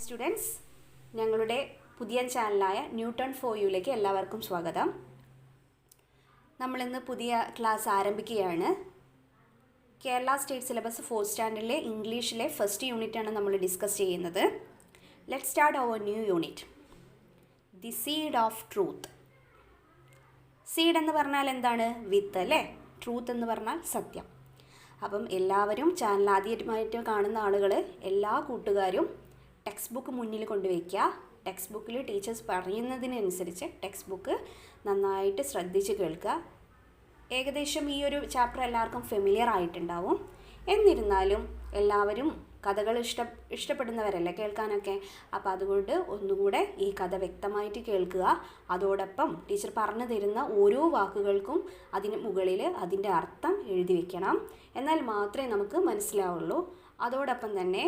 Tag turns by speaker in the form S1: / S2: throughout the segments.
S1: Hi students, ഞങ്ങളുടെ പുതിയ ചാനലായ newton four യുയിലേക്ക് എല്ലാവർക്കും സ്വാഗതം. നമ്മളിന്ന് പുതിയ ക്ലാസ് ആരംഭിക്കുകയാണ്. കേരള സ്റ്റേറ്റ് സിലബസ് 4th സ്റ്റാൻഡേർഡിലെ ഇംഗ്ലീഷിലെ ഫസ്റ്റ് യൂണിറ്റാണ് നമ്മൾ ഡിസ്കസ് ചെയ്യുന്നത്. Let start our new unit, the seed of truth. Seed എന്ന് പറഞ്ഞാൽ എന്താണ്? വിത്ത് അല്ലേ? ട്രൂത്ത് എന്ന് പറഞ്ഞാൽ സത്യം. അപ്പം എല്ലാവരും ചാനൽ ആദ്യമായിട്ട് കാണുന്ന ആളുകൾ, എല്ലാ കൂട്ടുകാരും ടെക്സ്റ്റ് ബുക്ക് മുന്നിൽ കൊണ്ടുവയ്ക്കുക. ടെക്സ്റ്റ് ബുക്കിൽ ടീച്ചേഴ്സ് പറയുന്നതിനനുസരിച്ച് ടെക്സ്റ്റ് ബുക്ക് നന്നായിട്ട് ശ്രദ്ധിച്ച് കേൾക്കുക. ഏകദേശം ഈ ഒരു ചാപ്റ്റർ എല്ലാവർക്കും ഫെമിലിയർ ആയിട്ടുണ്ടാവും. എന്നിരുന്നാലും എല്ലാവരും കഥകൾ ഇഷ്ടപ്പെടുന്നവരല്ലേ കേൾക്കാനൊക്കെ. അപ്പോൾ അതുകൊണ്ട് ഒന്നുകൂടെ ഈ കഥ വ്യക്തമായിട്ട് കേൾക്കുക. അതോടൊപ്പം ടീച്ചർ പറഞ്ഞു തരുന്ന ഓരോ വാക്കുകൾക്കും അതിന് മുകളിൽ അതിൻ്റെ അർത്ഥം എഴുതി വയ്ക്കണം. എന്നാൽ മാത്രമേ നമുക്ക് മനസ്സിലാവുള്ളൂ. അതോടൊപ്പം തന്നെ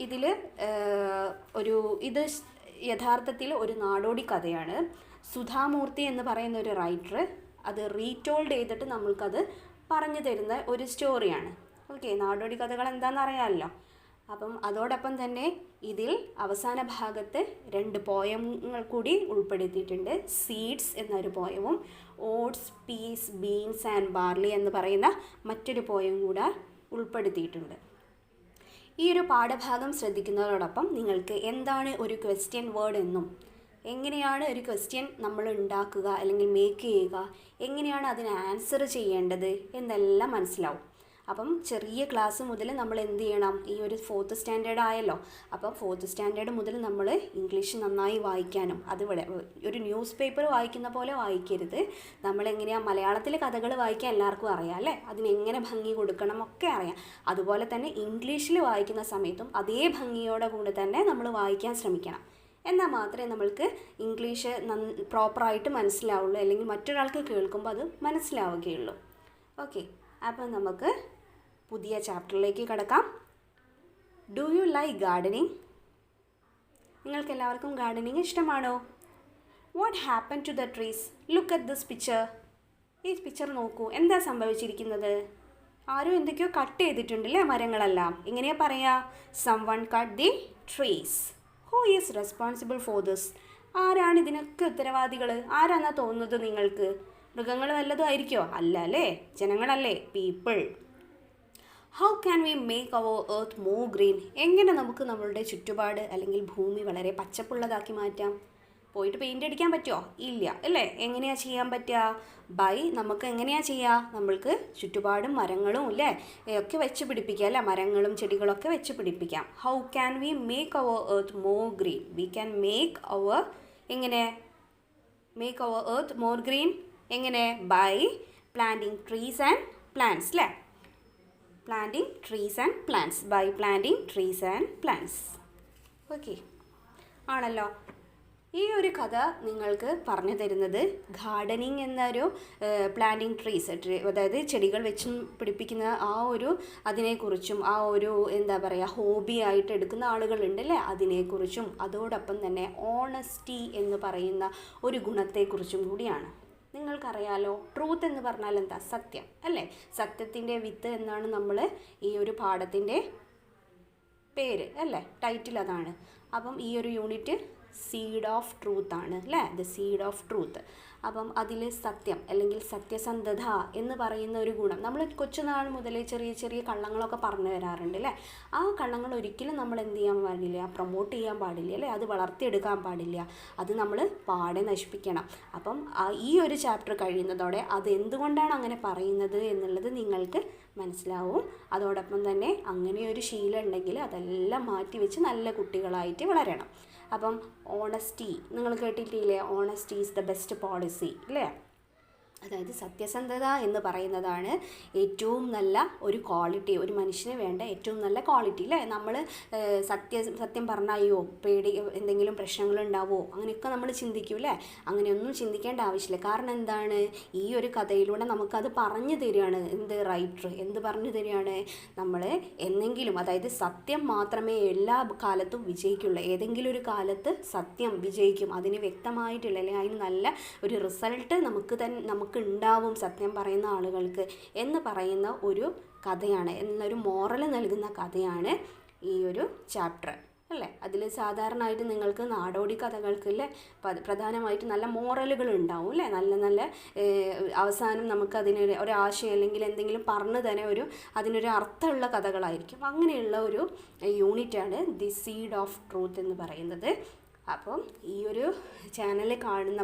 S1: ഇത് യഥാർത്ഥത്തിൽ ഒരു നാടോടി കഥയാണ്. സുധാമൂർത്തി എന്ന് പറയുന്ന ഒരു റൈറ്റർ അത് റീടോൾഡ് ചെയ്തിട്ട് നമ്മൾക്കത് പറഞ്ഞു തരുന്ന ഒരു സ്റ്റോറിയാണ്. ഓക്കെ, നാടോടി കഥകൾ എന്താണെന്ന് അറിയാമല്ലോ. അപ്പം അതോടൊപ്പം തന്നെ ഇതിൽ അവസാന ഭാഗത്ത് 2 പോയങ്ങൾ കൂടി ഉൾപ്പെടുത്തിയിട്ടുണ്ട്. സീഡ്സ് എന്നൊരു പോയവും oats, peas, beans and barley എന്ന് പറയുന്ന മറ്റൊരു പോയം കൂടെ ഉൾപ്പെടുത്തിയിട്ടുണ്ട്. ഈ ഒരു പാഠഭാഗം ശ്രദ്ധിക്കുന്നതോടൊപ്പം നിങ്ങൾക്ക് എന്താണ് ഒരു ക്വസ്റ്റ്യൻ വേർഡ് എന്നും, എങ്ങനെയാണ് ഒരു ക്വസ്റ്റ്യൻ നമ്മൾ ഉണ്ടാക്കുക അല്ലെങ്കിൽ മേക്ക് ചെയ്യുക, എങ്ങനെയാണ് അതിന് ആൻസർ ചെയ്യേണ്ടത് എന്നെല്ലാം മനസ്സിലാവും. അപ്പം ചെറിയ ക്ലാസ് മുതൽ നമ്മൾ എന്ത് ചെയ്യണം? ഈ ഒരു 4th സ്റ്റാൻഡേർഡ് ആയല്ലോ. അപ്പം 4th സ്റ്റാൻഡേർഡ് മുതൽ നമ്മൾ ഇംഗ്ലീഷ് നന്നായി വായിക്കാനും, അതുപോലെ ഒരു ന്യൂസ് പേപ്പർ വായിക്കുന്ന പോലെ വായിക്കരുത്. നമ്മളെങ്ങനെയാണ് മലയാളത്തിലെ കഥകൾ വായിക്കാൻ എല്ലാവർക്കും അറിയാം അല്ലേ? അതിനെങ്ങനെ ഭംഗി കൊടുക്കണം ഒക്കെ അറിയാം. അതുപോലെ തന്നെ ഇംഗ്ലീഷിൽ വായിക്കുന്ന സമയത്തും അതേ ഭംഗിയോടെ കൂടെ തന്നെ നമ്മൾ വായിക്കാൻ ശ്രമിക്കണം. എന്നാൽ മാത്രമേ നമ്മൾക്ക് ഇംഗ്ലീഷ് പ്രോപ്പറായിട്ട് മനസ്സിലാവുള്ളൂ, അല്ലെങ്കിൽ മറ്റൊരാൾക്ക് കേൾക്കുമ്പോൾ അത് മനസ്സിലാവുകയുള്ളൂ. ഓക്കെ, അപ്പോൾ നമുക്ക് പുതിയ ചാപ്റ്ററിലേക്ക് കടക്കാം. Do you like gardening? നിങ്ങൾക്ക് എല്ലാവർക്കും ഗാർഡനിങ് ഇഷ്ടമാണോ? What happen to the trees? Look at this picture. ഈ പിക്ചർ നോക്കൂ, എന്താ സംഭവിച്ചിരിക്കുന്നത്? ആരും എന്തൊക്കെയോ കട്ട് ചെയ്തിട്ടുണ്ടല്ലേ മരങ്ങളെല്ലാം. എങ്ങനെയാ പറയുക? Someone cut the trees. Who is responsible for this? ആരാണ് ഇതിനൊക്കെ ഉത്തരവാദികൾ? ആരാന്നാ തോന്നുന്നത് നിങ്ങൾക്ക്? മൃഗങ്ങൾ വല്ലതും ആയിരിക്കുമോ? അല്ല അല്ലേ, ജനങ്ങളല്ലേ, people. How can we make our earth more green? എങ്ങനെ നമുക്ക് നമ്മളുടെ ചുറ്റുപാട് അല്ലെങ്കിൽ ഭൂമി വളരെ പച്ചപ്പുള്ളതാക്കി മാറ്റാം? പോയിട്ട് പെയിൻ്റ് അടിക്കാൻ പറ്റുമോ? ഇല്ല അല്ലേ. എങ്ങനെയാണ് ചെയ്യാൻ പറ്റുക? നമുക്ക് എങ്ങനെയാണ് ചെയ്യുക? നമ്മൾക്ക് ചുറ്റുപാടും മരങ്ങളും ഇല്ലേ ഒക്കെ വെച്ച് പിടിപ്പിക്കുക അല്ലേ? മരങ്ങളും ചെടികളൊക്കെ വെച്ച് പിടിപ്പിക്കാം. How can we make our earth more green? We can make our earth more green എങ്ങനെ? By planting trees and plants അല്ലേ? Planting trees and plants. By planting trees and plants. Okay ആണല്ലോ. ഈ ഒരു കഥ നിങ്ങൾക്ക് പറഞ്ഞു തരുന്നത് ഗാർഡനിങ് എന്നൊരു പ്ലാന്റിങ് ട്രീസ്, അതായത് ചെടികൾ വെച്ച് പിടിപ്പിക്കുന്ന അതിനെക്കുറിച്ചും എന്താ പറയുക, ഹോബി ആയിട്ട് എടുക്കുന്ന ആളുകളുണ്ട് അല്ലേ, അതിനെക്കുറിച്ചും അതോടൊപ്പം തന്നെ ഓണസ്റ്റി എന്ന് പറയുന്ന ഒരു ഗുണത്തെക്കുറിച്ചും കൂടിയാണ്. നിങ്ങൾക്കറിയാലോ, ട്രൂത്ത് എന്ന് പറഞ്ഞാൽ എന്താ? സത്യം അല്ലേ? സത്യത്തിൻ്റെ വിത്ത് എന്നാണ് നമ്മൾ ഈ ഒരു പാഠത്തിൻ്റെ പേര് അല്ലേ, ടൈറ്റിൽ അതാണ്. അപ്പം ഈ ഒരു യൂണിറ്റ് സീഡ് ഓഫ് ട്രൂത്ത് ആണ് അല്ലേ, ദ സീഡ് ഓഫ് ട്രൂത്ത്. അപ്പം അതിൽ സത്യം അല്ലെങ്കിൽ സത്യസന്ധത എന്ന് പറയുന്ന ഒരു ഗുണം, നമ്മൾ കൊച്ചുനാൾ മുതൽ ചെറിയ ചെറിയ കള്ളങ്ങളൊക്കെ പറഞ്ഞു വരാറുണ്ട് അല്ലേ. ആ കള്ളങ്ങൾ ഒരിക്കലും നമ്മൾ എന്ത് ചെയ്യാൻ പാടില്ല? പ്രൊമോട്ട് ചെയ്യാൻ പാടില്ല അല്ലേ, അത് വളർത്തിയെടുക്കാൻ പാടില്ല. അത് നമ്മൾ പാടെ നശിപ്പിക്കണം. അപ്പം ഈ ഒരു ചാപ്റ്റർ കഴിയുന്നതോടെ അത് എന്തുകൊണ്ടാണ് അങ്ങനെ പറയുന്നത് എന്നുള്ളത് നിങ്ങൾക്ക് മനസ്സിലാവും. അതോടൊപ്പം തന്നെ അങ്ങനെ ഒരു ശീലം ഉണ്ടെങ്കിൽ അതെല്ലാം മാറ്റി വെച്ച് നല്ല കുട്ടികളായിട്ട് വളരണം. അപ്പം ഓണസ്റ്റി നിങ്ങൾ കേട്ടിട്ടില്ലേ? Honesty is the best policy അല്ലേ? അതായത് സത്യസന്ധത എന്ന് പറയുന്നതാണ് ഏറ്റവും നല്ല ഒരു ക്വാളിറ്റി, ഒരു മനുഷ്യന് വേണ്ട ഏറ്റവും നല്ല ക്വാളിറ്റി അല്ലേ. നമ്മൾ സത്യം പറഞ്ഞായോ എന്തെങ്കിലും പ്രശ്നങ്ങളുണ്ടാവോ അങ്ങനെയൊക്കെ നമ്മൾ ചിന്തിക്കും അല്ലേ. അങ്ങനെയൊന്നും ചിന്തിക്കേണ്ട ആവശ്യമില്ല. കാരണം എന്താണ്? ഈ ഒരു കഥയിലൂടെ നമുക്കത് പറഞ്ഞു തരികയാണ്. റൈറ്റർ എന്ത് പറഞ്ഞു തരികയാണ്? നമ്മൾ എന്നെങ്കിലും, അതായത് സത്യം മാത്രമേ എല്ലാ കാലത്തും വിജയിക്കുള്ളൂ. ഏതെങ്കിലും ഒരു കാലത്ത് സത്യം വിജയിക്കും. അതിന് വ്യക്തമായിട്ടുള്ള അല്ലെങ്കിൽ അതിന് നല്ല ഒരു റിസൾട്ട് നമുക്ക് ഉണ്ടാവും സത്യം പറയുന്ന ആളുകൾക്ക് എന്ന് പറയുന്ന ഒരു കഥയാണ്, എന്നൊരു മോറൽ നൽകുന്ന കഥയാണ് ഈ ഒരു ചാപ്റ്റർ അല്ലേ? അതിൽ സാധാരണയായിട്ട് നിങ്ങൾക്ക് നാടോടി കഥകൾക്ക് അല്ലേ പ്രധാനമായിട്ട് നല്ല മോറലുകൾ ഉണ്ടാവും അല്ലേ? നല്ല നല്ല അവസാനം നമുക്ക് അതിനൊരു ഒരാശയം അല്ലെങ്കിൽ എന്തെങ്കിലും പറഞ്ഞു തന്നെ അതിനൊരു അർത്ഥമുള്ള കഥകളായിരിക്കും. അങ്ങനെയുള്ള ഒരു യൂണിറ്റാണ് ദി സീഡ് ഓഫ് ട്രൂത്ത് എന്ന് പറയുന്നത്. അപ്പം ഈ ഒരു ചാനൽ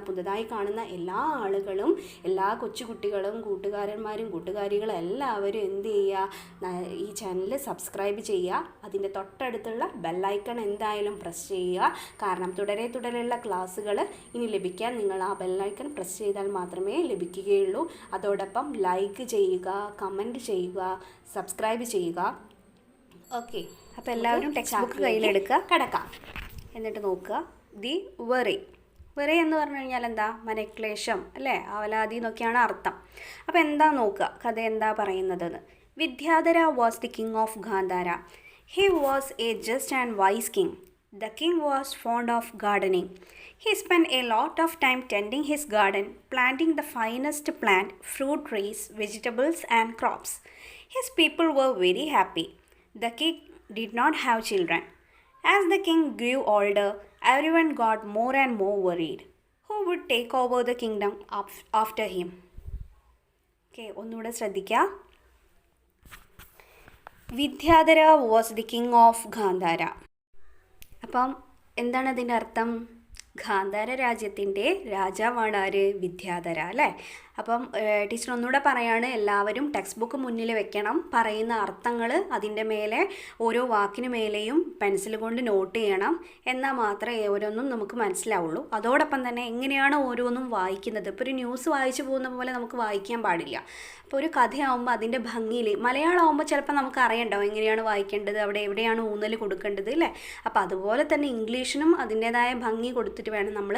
S1: പുതുതായി കാണുന്ന എല്ലാ ആളുകളും, എല്ലാ കൊച്ചുകുട്ടികളും, കൂട്ടുകാരികളും എല്ലാവരും എന്ത് ചെയ്യുക, ഈ ചാനൽ സബ്സ്ക്രൈബ് ചെയ്യുക. അതിൻ്റെ തൊട്ടടുത്തുള്ള ബെല്ലൈക്കൺ എന്തായാലും പ്രസ് ചെയ്യുക. കാരണം തുടരെയുള്ള ക്ലാസ്സുകൾ ഇനി ലഭിക്കാൻ നിങ്ങൾ ആ ബെല്ലൈക്കൺ പ്രസ് ചെയ്താൽ മാത്രമേ ലഭിക്കുകയുള്ളൂ. അതോടൊപ്പം ലൈക്ക് ചെയ്യുക, കമൻറ്റ് ചെയ്യുക, സബ്സ്ക്രൈബ് ചെയ്യുക. ഓക്കെ, അപ്പോൾ എല്ലാവരും ടെക്സ്റ്റ് ബുക്ക് കയ്യിലെടുക്കുക, കിടക്കാം. എന്നിട്ട് നോക്കുക, ദി വെറി എന്ന് പറഞ്ഞു കഴിഞ്ഞാൽ എന്താ? മനക്ലേശം അല്ലേ, അവലാതി എന്നൊക്കെയാണ് അർത്ഥം. അപ്പോൾ എന്താ നോക്കുക, കഥ എന്താ പറയുന്നതെന്ന്. Vidyadhara was the king of Gandhara. He was a just and wise king. The king was fond of gardening. He spent a lot of time tending his garden, planting the finest plant, fruit trees, vegetables and crops. His people were very happy. The king did not have children. As the king grew older, everyone got more and more worried. Who would take over the kingdom after him? Okay, ഒന്നുകൂടെ ശ്രദ്ധിക്കുക. Vidyadhara was the king of Gandhara. അപ്പം എന്താണ് അതിൻ്റെ അർത്ഥം? ഗാന്ധാര രാജ്യത്തിൻ്റെ രാജാവാണ് ആര്? വിദ്യാധര അല്ലേ? അപ്പം ടീച്ചർ ഒന്നുകൂടെ പറയാണ്, എല്ലാവരും ടെക്സ്റ്റ് ബുക്ക് മുന്നിൽ വെക്കണം. പറയുന്ന അർത്ഥങ്ങൾ അതിൻ്റെ മേലെ ഓരോ വാക്കിന് മേലെയും പെൻസിൽ കൊണ്ട് നോട്ട് ചെയ്യണം. എന്നാൽ മാത്രമേ ഓരോന്നും നമുക്ക് മനസ്സിലാവുള്ളൂ. അതോടൊപ്പം തന്നെ എങ്ങനെയാണ് ഓരോന്നും വായിക്കുന്നത്. ഇപ്പോൾ ഒരു ന്യൂസ് വായിച്ചു പോകുന്ന പോലെ നമുക്ക് വായിക്കാൻ പാടില്ല. അപ്പോൾ ഒരു കഥയാകുമ്പോൾ അതിൻ്റെ ഭംഗിയിൽ, മലയാളമാകുമ്പോൾ ചിലപ്പോൾ നമുക്ക് അറിയണ്ടാവും എങ്ങനെയാണ് വായിക്കേണ്ടത്, അവിടെ എവിടെയാണ് ഊന്നൽ കൊടുക്കേണ്ടത് അല്ലേ? അപ്പോൾ അതുപോലെ തന്നെ ഇംഗ്ലീഷിനും അതിൻ്റേതായ ഭംഗി കൊടുത്തിട്ട് വേണം നമ്മൾ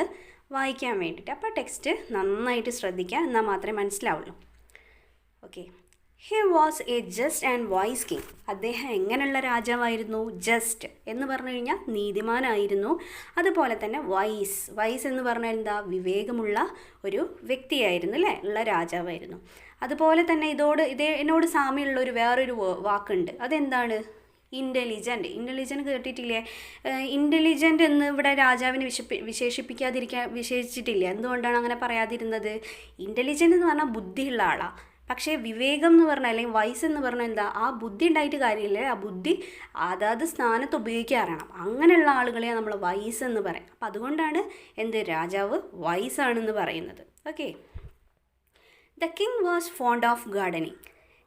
S1: വായിക്കാൻ വേണ്ടിയിട്ട്. അപ്പോൾ ടെക്സ്റ്റ് നന്നായിട്ട് ശ്രദ്ധിക്കുക, എന്നാൽ മാത്രമേ മനസ്സിലാവുള്ളൂ. Okay, he was a just and wise king. അദ്ദേഹം എങ്ങനെയുള്ള രാജാവായിരുന്നു? ജസ്റ്റ് എന്ന് പറഞ്ഞു കഴിഞ്ഞാൽ നീതിമാനായിരുന്നു. അതുപോലെ തന്നെ വൈസ് എന്ന് പറഞ്ഞാൽ എന്താ? വിവേകമുള്ള ഒരു വ്യക്തിയായിരുന്നു അല്ലേ, ഉള്ള രാജാവായിരുന്നു. അതുപോലെ തന്നെ എന്നോട് സാമ്യമുള്ള വേറൊരു വാക്കുണ്ട്. അതെന്താണ്? ഇൻ്റലിജൻറ്റ് കേട്ടിട്ടില്ലേ? ഇൻ്റലിജൻറ്റ് എന്ന് ഇവിടെ രാജാവിനെ വിശേഷിപ്പിച്ചിട്ടില്ല. എന്തുകൊണ്ടാണ് അങ്ങനെ പറയാതിരുന്നത്? ഇൻ്റലിജൻറ്റ് എന്ന് പറഞ്ഞാൽ ബുദ്ധിയുള്ള ആളാണ്. പക്ഷേ വിവേകം എന്ന് പറഞ്ഞാൽ, അല്ലെങ്കിൽ വൈസ് എന്ന് പറഞ്ഞാൽ എന്താ? ആ ബുദ്ധി ഉണ്ടായിട്ട് കാര്യമില്ല, ആ ബുദ്ധി അതാത് സ്ഥാനത്ത് ഉപയോഗിക്കാറാണ്. അങ്ങനെയുള്ള ആളുകളെയാണ് നമ്മൾ വൈസ് എന്ന് പറയാം. അപ്പം അതുകൊണ്ടാണ് രാജാവ് വൈസാണെന്ന് പറയുന്നത്. Okay, the king was fond of gardening.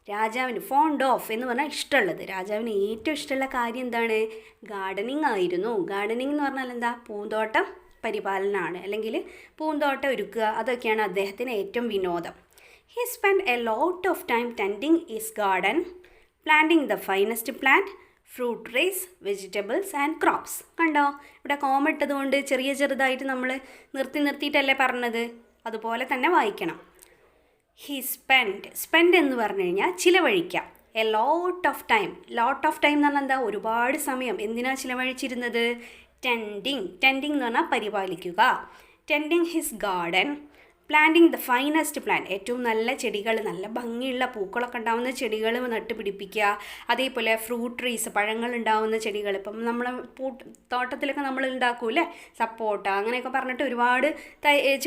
S1: രാജാവിന് ഫോണ്ട് ഓഫ് എന്ന് പറഞ്ഞാൽ ഇഷ്ടമുള്ളത്, രാജാവിന് ഏറ്റവും ഇഷ്ടമുള്ള കാര്യം എന്താണ്? ഗാർഡനിങ് ആയിരുന്നു. ഗാർഡനിങ് എന്ന് പറഞ്ഞാൽ എന്താ? പൂന്തോട്ടം പരിപാലനമാണ്, അല്ലെങ്കിൽ പൂന്തോട്ടം ഒരുക്കുക. അതൊക്കെയാണ് അദ്ദേഹത്തിന് ഏറ്റവും വിനോദം. He spent a lot of time tending his garden, planting the finest plant, fruit trees, vegetables and crops. കണ്ടോ, ഇവിടെ കോമ ഇട്ടതുകൊണ്ട് ചെറുതായിട്ട് നമ്മൾ നിർത്തിയിട്ടല്ലേ പറഞ്ഞത്, അതുപോലെ തന്നെ വായിക്കണം. He spent എന്ന് പറഞ്ഞു കഴിഞ്ഞാൽ ചിലവഴിക്കാം. എ ലോട്ട് ഓഫ് ടൈം എന്ന് പറഞ്ഞാൽ എന്താ? ഒരുപാട് സമയം. എന്തിനാണ് ചിലവഴിച്ചിരുന്നത്? ടെൻഡിങ് എന്ന് പറഞ്ഞാൽ പരിപാലിക്കുക. Tending his garden, planting the finest plant, ഏറ്റവും നല്ല ചെടികൾ, നല്ല ഭംഗിയുള്ള പൂക്കളൊക്കെ ഉണ്ടാകുന്ന ചെടികൾ നട്ടുപിടിപ്പിക്കുക. അതേപോലെ ഫ്രൂട്ട് ട്രീസ്, പഴങ്ങൾ ഉണ്ടാകുന്ന ചെടികൾ. ഇപ്പം നമ്മൾ തോട്ടത്തിലൊക്കെ നമ്മൾ ഉണ്ടാക്കൂല്ലേ, സപ്പോട്ട അങ്ങനെയൊക്കെ പറഞ്ഞിട്ട് ഒരുപാട്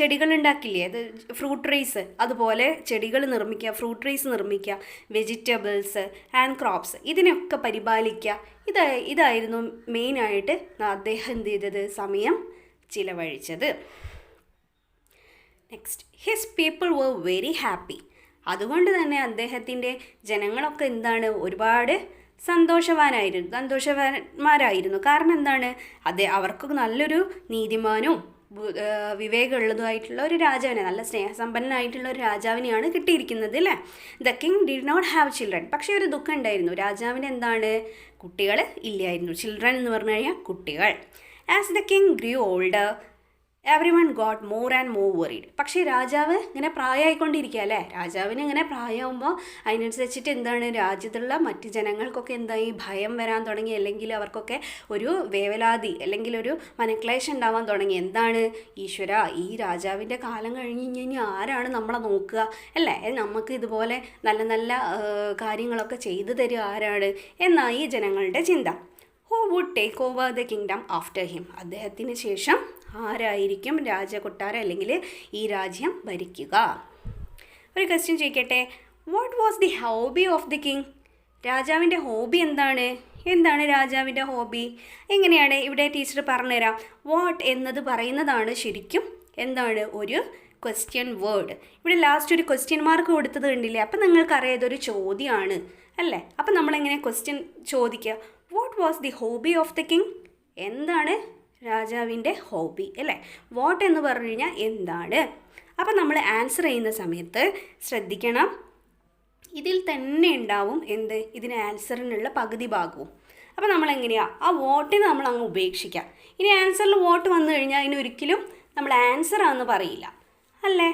S1: ചെടികൾ ഉണ്ടാക്കില്ലേ, അത് ഫ്രൂട്ട് ട്രീസ്. അതുപോലെ ചെടികൾ നിർമ്മിക്കുക, ഫ്രൂട്ട് ട്രീസ് നിർമ്മിക്കുക. വെജിറ്റബിൾസ് ആൻഡ് ക്രോപ്സ്, ഇതിനൊക്കെ പരിപാലിക്കുക. ഇതായിരുന്നു മെയിനായിട്ട് അദ്ദേഹം എന്ത് ചെയ്തത്? സമയം ചിലവഴിച്ചത്. Next, his people were very happy. അതുകൊണ്ട് തന്നെ അദ്ദേഹത്തിൻ്റെ ജനങ്ങളൊക്കെ എന്താണ്? ഒരുപാട് സന്തോഷവാന്മാരായിരുന്നു. കാരണം എന്താണ്? അവർക്ക് നല്ലൊരു നീതിമാനും വിവേകമുള്ളതുമായിട്ടുള്ള ഒരു രാജാവിനെ, നല്ല സ്നേഹസമ്പന്നനായിട്ടുള്ള ഒരു രാജാവിനെയാണ് കിട്ടിയിരിക്കുന്നത് അല്ലേ? The king did not have children. പക്ഷേ ഒരു ദുഃഖം ഉണ്ടായിരുന്നു, രാജാവിന് എന്താണ്? കുട്ടികൾ ഇല്ലായിരുന്നു. ചിൽഡ്രൻ എന്ന് പറഞ്ഞു കഴിഞ്ഞാൽ കുട്ടികൾ. As the king grew older, everyone got more and more worried. പക്ഷേ രാജാവ് ഇങ്ങനെ പ്രായമായിക്കൊണ്ടിരിക്കുക അല്ലേ? രാജാവിന് ഇങ്ങനെ പ്രായമാകുമ്പോൾ അതിനനുസരിച്ചിട്ട് എന്താണ്? രാജ്യത്തുള്ള മറ്റ് ജനങ്ങൾക്കൊക്കെ എന്തായി? ഭയം വരാൻ തുടങ്ങി, അല്ലെങ്കിൽ അവർക്കൊക്കെ ഒരു വേവലാതി അല്ലെങ്കിൽ ഒരു മനക്ലേശം ഉണ്ടാവാൻ തുടങ്ങി. എന്താണ്? ഈശ്വര, ഈ രാജാവിൻ്റെ കാലം കഴിഞ്ഞ് കഴിഞ്ഞാൽ ആരാണ് നമ്മളെ നോക്കുക അല്ലേ? നമുക്ക് ഇതുപോലെ നല്ല നല്ല കാര്യങ്ങളൊക്കെ ചെയ്തു തരിക ആരാണ് എന്നായി ജനങ്ങളുടെ ചിന്ത. Who would take over the kingdom after him? അദ്ദേഹത്തിന് ശേഷം ആരായിരിക്കും രാജകൊട്ടാരം അല്ലെങ്കിൽ ഈ രാജ്യം ഭരിക്കുക? ഒരു ക്വസ്റ്റ്യൻ ചോദിക്കട്ടെ. What was the hobby of the king? രാജാവിൻ്റെ ഹോബി എന്താണ്? എന്താണ് രാജാവിൻ്റെ ഹോബി? എങ്ങനെയാണ് ഇവിടെ ടീച്ചർ പറഞ്ഞുതരാം. വാട്ട് എന്നത് പറയുന്നതാണ് ശരിക്കും എന്താണ് ഒരു ക്വസ്റ്റ്യൻ വേർഡ്. ഇവിടെ ലാസ്റ്റ് ഒരു ക്വസ്റ്റ്യൻ മാർക്ക് കൊടുത്തത് കണ്ടില്ലേ? അപ്പം നിങ്ങൾക്കറിയാം ഇതൊരു ചോദ്യമാണ് അല്ലേ? അപ്പം നമ്മളെങ്ങനെ ക്വസ്റ്റ്യൻ ചോദിക്കുക? What was the hobby of the king? എന്താണ് രാജാവിൻ്റെ ഹോബി അല്ലേ? വാട്ട് എന്ന് പറഞ്ഞു കഴിഞ്ഞാൽ എന്താണ്. അപ്പം നമ്മൾ ആൻസർ ചെയ്യുന്ന സമയത്ത് ശ്രദ്ധിക്കണം, ഇതിൽ തന്നെ ഉണ്ടാവും എന്ത്, ഇതിന് ആൻസറിനുള്ള പകുതി ഭാഗവും. അപ്പോൾ നമ്മളെങ്ങനെയാണ് ആ വോട്ടിന് നമ്മൾ അങ്ങ് ഉപേക്ഷിക്കുക. ഇനി ആൻസറിൽ വോട്ട് വന്നു കഴിഞ്ഞാൽ അതിനൊരിക്കലും നമ്മൾ ആൻസർ ആണെന്ന് പറയില്ല അല്ലേ?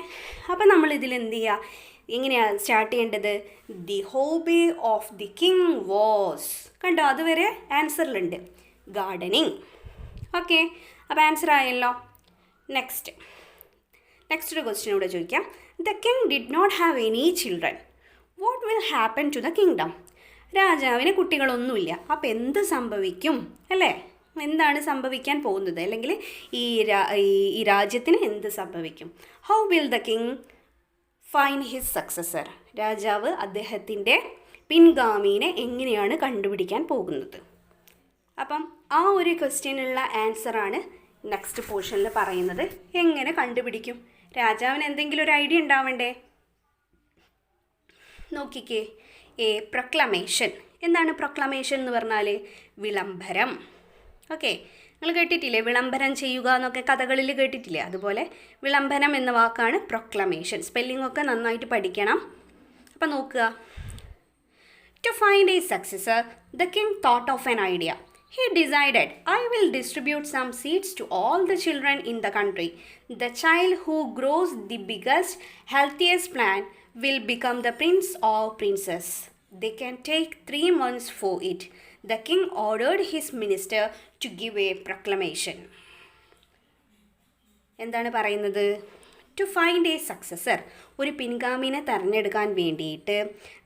S1: അപ്പം നമ്മൾ ഇതിൽ എന്ത് ചെയ്യുക, എങ്ങനെയാണ് സ്റ്റാർട്ട് ചെയ്യേണ്ടത്? The hobby of the king was, കണ്ടോ അതുവരെ ആൻസറിലുണ്ട്, ഗാർഡനിങ്. ഓക്കെ, അപ്പോൾ ആൻസർ ആയല്ലോ. നെക്സ്റ്റ് ഒരു ക്വസ്റ്റ്യൻ കൂടെ ചോദിക്കാം. The king did not have any children, what will happen to the kingdom? രാജാവിന് കുട്ടികളൊന്നുമില്ല, അപ്പോൾ എന്ത് സംഭവിക്കും അല്ലേ? എന്താണ് സംഭവിക്കാൻ പോകുന്നത്, അല്ലെങ്കിൽ ഈ രാജ്യത്തിന് എന്ത് സംഭവിക്കും? How will the king find his successor? രാജാവ് അദ്ദേഹത്തിൻ്റെ പിൻഗാമീനെ എങ്ങനെയാണ് കണ്ടുപിടിക്കാൻ പോകുന്നത്? അപ്പം ആ ഒരു ക്വസ്റ്റ്യനുള്ള ആൻസറാണ് നെക്സ്റ്റ് പോർഷനിൽ പറയുന്നത്. എങ്ങനെ കണ്ടുപിടിക്കും? രാജാവിന് എന്തെങ്കിലും ഒരു ഐഡിയ ഉണ്ടാവണ്ടേ? നോക്കിക്കേ, പ്രൊക്ലമേഷൻ. എന്താണ് പ്രൊക്ലമേഷൻ എന്ന് പറഞ്ഞാൽ? വിളംബരം. ഓക്കെ, നിങ്ങൾ കേട്ടിട്ടില്ലേ വിളംബരം ചെയ്യുക എന്നൊക്കെ കഥകളിൽ കേട്ടിട്ടില്ലേ? അതുപോലെ വിളംബരം എന്ന വാക്കാണ് പ്രൊക്ലമേഷൻ. സ്പെല്ലിംഗ് ഒക്കെ നന്നായിട്ട് പഠിക്കണം. അപ്പം നോക്കുക. To find a successor the king thought of an idea. He decided, I will distribute some seeds to all the children in the country. The child who grows the biggest, healthiest plant will become the prince or princess. They can take 3 months for it. The king ordered his minister to give a proclamation. എന്താണ് പറയുന്നത്? To find a successor, ഒരു പിൻഗാമിനെ തിരഞ്ഞെടുക്കാൻ വേണ്ടിയിട്ട്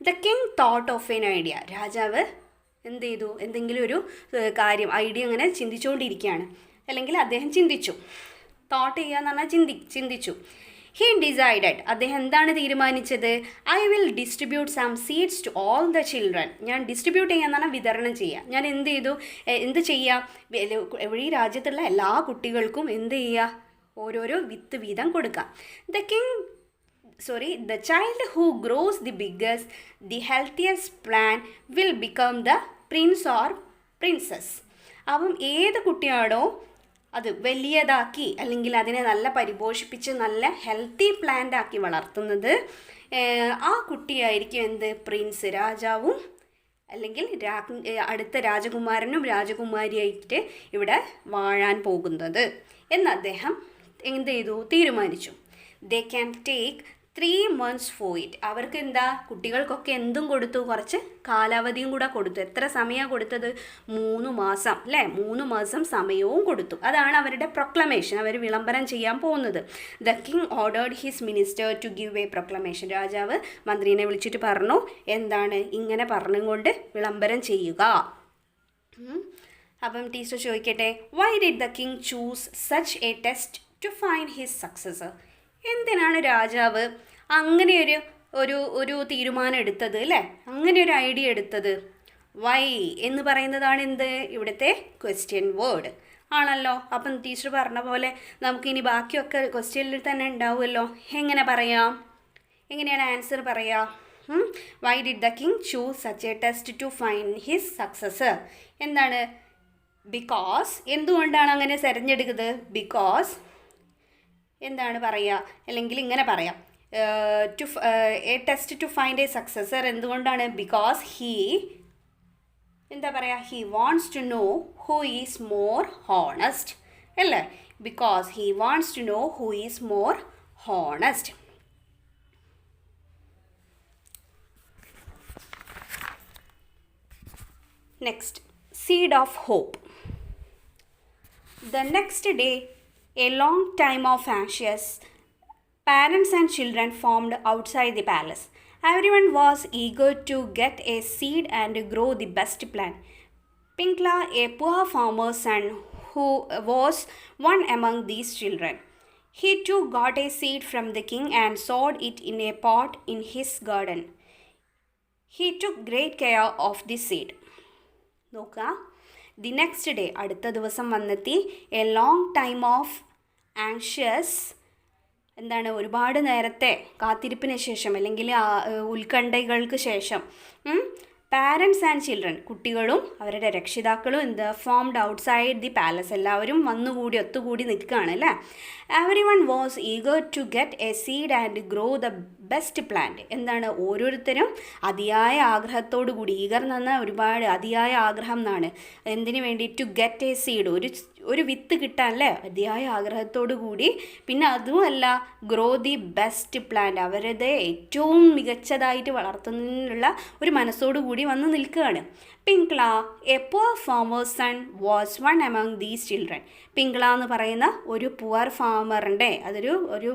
S1: the king thought of an idea, രാജാവ് എന്ത് ചെയ്തു? എന്തെങ്കിലും ഒരു കാര്യം ഐഡിയ അങ്ങനെ ചിന്തിച്ചുകൊണ്ടിരിക്കുകയാണ്, അല്ലെങ്കിൽ അദ്ദേഹം ചിന്തിച്ചു. തോട്ട് ചെയ്യുക എന്ന് പറഞ്ഞാൽ ചിന്തിച്ചു. ഹി ഡിസൈഡഡ്, അദ്ദേഹം എന്താണ് തീരുമാനിച്ചത്? I will distribute some seeds to all the children. ഞാൻ ഡിസ്ട്രിബ്യൂട്ട് ചെയ്യുക എന്ന് പറഞ്ഞാൽ വിതരണം ചെയ്യുക. ഞാൻ എന്ത് ചെയ്യുക? ഈ രാജ്യത്തുള്ള എല്ലാ കുട്ടികൾക്കും എന്ത് ചെയ്യുക? ഓരോരോ വിത്ത് വീതം കൊടുക്കാം. The child who grows the biggest, the healthiest plant will become the prince or princess. അപ്പം ഏത് കുട്ടിയാണോ അത് വലിയതാക്കി അല്ലെങ്കിൽ അതിനെ നല്ല പരിപോഷിപ്പിച്ച് നല്ല ഹെൽത്തി പ്ലാന്റ് ആക്കി വളർത്തുന്നത്, ആ കുട്ടിയായിരിക്കും എന്ത്? പ്രിൻസ്, രാജാവും അല്ലെങ്കിൽ അടുത്ത രാജകുമാരനും രാജകുമാരിയായിട്ട് ഇവിടെ വാഴാൻ പോകുന്നത് എന്ന് അദ്ദേഹം എന്ത് ചെയ്തു? തീരുമാനിച്ചു. They can take 3 months for it. അവർക്ക് എന്താ? കുട്ടികൾക്കൊക്കെ എന്തും കൊടുത്തു, കുറച്ച് കാലാവധിയും കൂടെ കൊടുത്തു. എത്ര സമയമാണ് കൊടുത്തത്? 3 മാസം അല്ലേ? 3 മാസം സമയവും കൊടുത്തു. അതാണ് അവരുടെ പ്രൊക്ലമേഷൻ, അവർ വിളംബരം ചെയ്യാൻ പോകുന്നത്. The king ordered his minister to give a proclamation. രാജാവ് മന്ത്രിനെ വിളിച്ചിട്ട് പറഞ്ഞു, എന്താണ്? ഇങ്ങനെ പറഞ്ഞുകൊണ്ട് വിളംബരം ചെയ്യുക. അപ്പം ടീച്ചർ ചോദിക്കട്ടെ, why did the king choose such a test to find his successor? എന്തിനാണ് രാജാവ് അങ്ങനെ ഒരു തീരുമാനം എടുത്തത് അല്ലേ? അങ്ങനെ ഒരു ഐഡിയ എടുത്തത്? വൈ എന്ന് പറയുന്നതാണ് എന്ത്? ഇവിടുത്തെ ക്വസ്റ്റ്യൻ വേർഡ് ആണല്ലോ. അപ്പം ടീച്ചർ പറഞ്ഞ പോലെ നമുക്കിനി ബാക്കിയൊക്കെ ക്വസ്റ്റ്യനിൽ തന്നെ ഉണ്ടാവുമല്ലോ. എങ്ങനെ പറയാം? എങ്ങനെയാണ് ആൻസർ പറയാം? Why did the king choose such a test to find his successor? എന്താണ്? ബിക്കോസ്. എന്തുകൊണ്ടാണ് അങ്ങനെ തിരഞ്ഞെടുക്കുന്നത്? ബിക്കോസ് എന്താണ് പറയുക? അല്ലെങ്കിൽ ഇങ്ങനെ പറയാം, a test to find a successor എന്തുകൊണ്ടാണ്? ബിക്കോസ് എന്താ പറയുക? He wants to know who is more honest അല്ലേ? Because he wants to know who is more honest. Next, seed of hope. The next day, a long time of anxious, parents and children formed outside the palace. Everyone was eager to get a seed and grow the best plant. Pinkla, a poor farmer's son who was one among these children. He too got a seed from the king and sowed it in a pot in his garden. He took great care of the seed. നോക്കുക, the next day, അടുത്ത ദിവസം വന്നെത്തി. A long time of anxious, എന്താണ്, ഒരുപാട് നേരത്തെ കാത്തിരിപ്പിന് ശേഷം അല്ലെങ്കിൽ ഉത്കണ്ഠകൾക്ക് ശേഷം പാരൻസ് ആൻഡ് ചിൽഡ്രൻ, കുട്ടികളും അവരുടെ രക്ഷിതാക്കളും ഫോംഡ് ഔട്ട്സൈഡ് ദി പാലസ്, എല്ലാവരും ഒത്തുകൂടി നിൽക്കുകയാണ് അല്ലേ. Everyone was eager to get a seed and grow the best plant. എന്താണ്, ഓരോരുത്തരും അതിയായ ആഗ്രഹത്തോടു കൂടി, ഈഗർ എന്ന് പറഞ്ഞാൽ ഒരുപാട് അതിയായ ആഗ്രഹം എന്നാണ്. എന്തിനു വേണ്ടി? ടു ഗെറ്റ് എ സീഡ്, ഒരു വിത്ത് കിട്ടാൻ അല്ലേ, അതിയായ ആഗ്രഹത്തോടു കൂടി. പിന്നെ അതുമല്ല, ഗ്രോ ദി ബെസ്റ്റ് പ്ലാന്റ്, അവരത് ഏറ്റവും മികച്ചതായിട്ട് വളർത്തുന്നതിനുള്ള ഒരു മനസ്സോടു കൂടി വന്ന് നിൽക്കുകയാണ്. Pinkla, a poor farmer's son was one among these children. Pinkla എന്ന് പറയുന്ന ഒരു പുവർ ഫാമറിൻ്റെ, ഒരു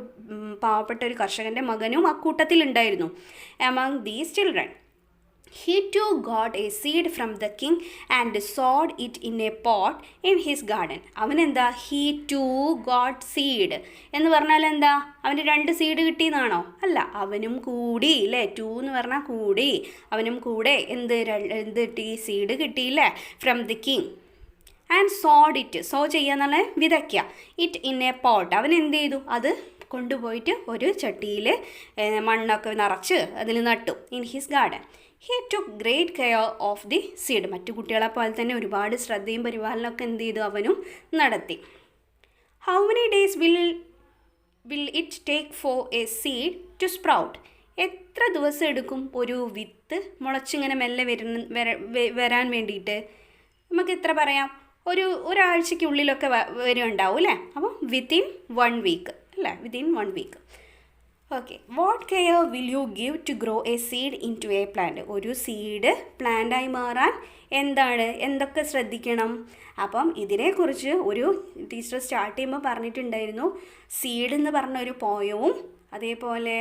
S1: പാവപ്പെട്ട ഒരു കർഷകൻ്റെ മകനും അക്കൂട്ടത്തിലുണ്ടായിരുന്നു. Among these children. He too got a seed from the king and sowed it in a pot in his garden. അവനെന്താ, he too got seed എന്ന് പറഞ്ഞാൽ എന്താ, അവന് 2 സീഡ് കിട്ടിയെന്നാണോ? അല്ല, അവനും കൂടി അല്ലേ, 2 എന്ന് പറഞ്ഞാൽ കൂടി, അവനും കൂടെ എന്ത് കിട്ടി, സീഡ് കിട്ടിയില്ലേ, from the king. And sowed it, sow ചെയ്യാന്നുള്ള വിതയ്ക്കുക, ഇറ്റ് ഇൻ എ പോട്ട്, അവൻ എന്ത് ചെയ്തു, അത് കൊണ്ടുപോയിട്ട് ഒരു ചട്ടിയിൽ മണ്ണൊക്കെ നിറച്ച് അതിൽ നട്ടു. In his garden. He took great care of the seed. മറ്റു കുട്ടികളെ പോലെ തന്നെ ഒരുപാട് ശ്രദ്ധയും പരിപാലനമൊക്കെ എന്ത് ചെയ്തു, അവനും നടത്തി. How many days will it take for a seed to sprout? എത്ര ദിവസം എടുക്കും ഒരു വിത്ത് മുളച്ചിങ്ങനെ മെല്ലെ വരാൻ വേണ്ടിയിട്ട്? നമുക്ക് എത്ര പറയാം, ഒരാഴ്ചയ്ക്കുള്ളിലൊക്കെ വരുന്നുണ്ടാവും അല്ലേ. അപ്പോൾ വിത്തിൻ 1 വീക്ക് അല്ലേ, within 1 week. Okay, what care will you give to grow a seed into a plant? ഒരു സീഡ് പ്ലാന്റായി മാറാൻ എന്തൊക്കെ ശ്രദ്ധിക്കണം? അപ്പം ഇതിനെക്കുറിച്ച് ഒരു ടീച്ചർ സ്റ്റാർട്ട് ചെയ്യുമ്പോൾ പറഞ്ഞിട്ടുണ്ടായിരുന്നു. സീഡ് എന്ന് പറഞ്ഞ ഒരു പോയവും അതേപോലെ